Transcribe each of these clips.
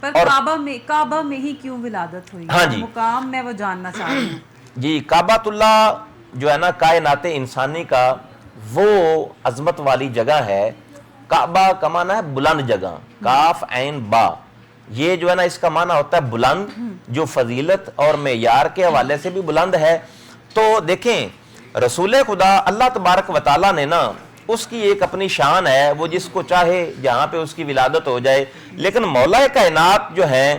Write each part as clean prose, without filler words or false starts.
پر اور کعبہ میں ہی کیوں ولادت ہوئی؟ ہاں جی مقام میں وہ جاننا چاہ رہی ہوں۔ جی، کعبۃ اللہ جو ہے نا کائنات انسانی کا وہ عظمت والی جگہ ہے۔ کعبہ کا معنی ہے بلند جگہ، کاف عین با، یہ جو ہے نا اس کا معنی ہوتا ہے بلند، جو فضیلت اور معیار کے حوالے سے بھی بلند ہے۔ تو دیکھیں رسول خدا اللہ تبارک و تعالیٰ نے نا اس کی ایک اپنی شان ہے، وہ جس کو چاہے جہاں پہ اس کی ولادت ہو جائے، لیکن مولا کائنات جو ہیں،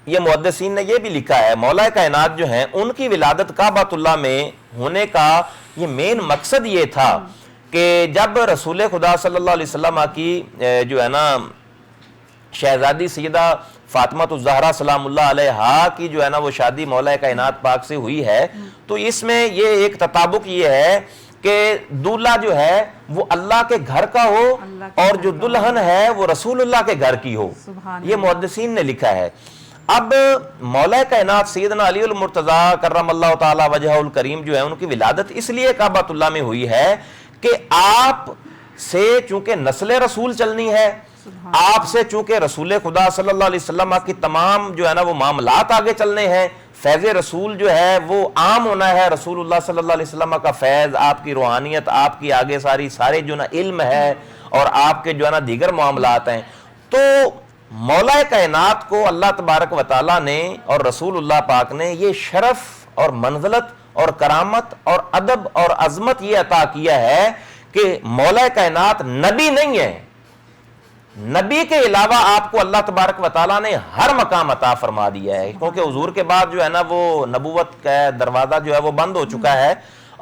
یہ محدثین نے یہ بھی لکھا ہے، مولا کائنات جو ہیں ان کی ولادت کعبۃ اللہ میں ہونے کا یہ مین مقصد یہ تھا کہ جب رسول خدا صلی اللہ علیہ وسلم کی جو ہے نا شہزادی سیدہ فاطمہ الزہرا سلام اللہ علیہا کی جو ہے نا وہ شادی مولا کائنات پاک سے ہوئی ہے، تو اس میں یہ ایک تطابق یہ ہے کہ دولہا جو ہے وہ اللہ کے گھر کا ہو اور جو دلہن ہے وہ رسول اللہ کے گھر کی ہو، یہ محدثین نے لکھا ہے۔ اب مولا کائنات سیدنا علی المرتضیٰ کرم اللہ تعالی وجہہ الکریم جو ہے ان کی ولادت اس لیے کعبۃ اللہ میں ہوئی ہے کہ آپ سے چونکہ نسل رسول چلنی ہے، آپ سے چونکہ رسول خدا صلی اللہ علیہ وسلم کی تمام جو ہے نا وہ معاملات آگے چلنے ہیں، فیض رسول جو ہے وہ عام ہونا ہے، رسول اللہ صلی اللہ علیہ وسلم کا فیض، آپ کی روحانیت، آپ کی آگے سارے جو نا علم ہے اور آپ کے جو ہے نا دیگر معاملات ہیں، تو مولا کائنات کو اللہ تبارک و تعالیٰ نے اور رسول اللہ پاک نے یہ شرف اور منزلت اور کرامت اور ادب اور عظمت یہ عطا کیا ہے کہ مولا کائنات نبی نہیں ہے، نبی کے علاوہ آپ کو اللہ تبارک و تعالیٰ نے ہر مقام عطا فرما دیا ہے، کیونکہ حضور کے بعد جو ہے نا وہ نبوت کا دروازہ جو ہے وہ بند ہو چکا ہے،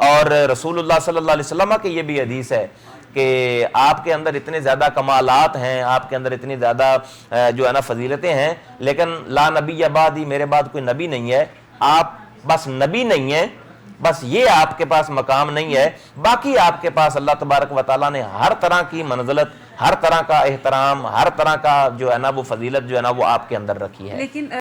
اور رسول اللہ صلی اللہ علیہ وسلم کی یہ بھی حدیث ہے کہ آپ کے اندر اتنے زیادہ کمالات ہیں، آپ کے اندر اتنی زیادہ جو ہے نا فضیلتیں ہیں، لیکن لا نبی بعدی، میرے بعد کوئی نبی نہیں ہے، آپ بس نبی نہیں ہیں، بس یہ آپ کے پاس مقام نہیں ہے، باقی آپ کے پاس اللہ تبارک و تعالیٰ نے ہر طرح کی منزلت، ہر طرح کا احترام، ہر طرح کا جو ہے نا وہ فضیلت جو ہے نا وہ آپ کے اندر رکھی ہے۔ لیکن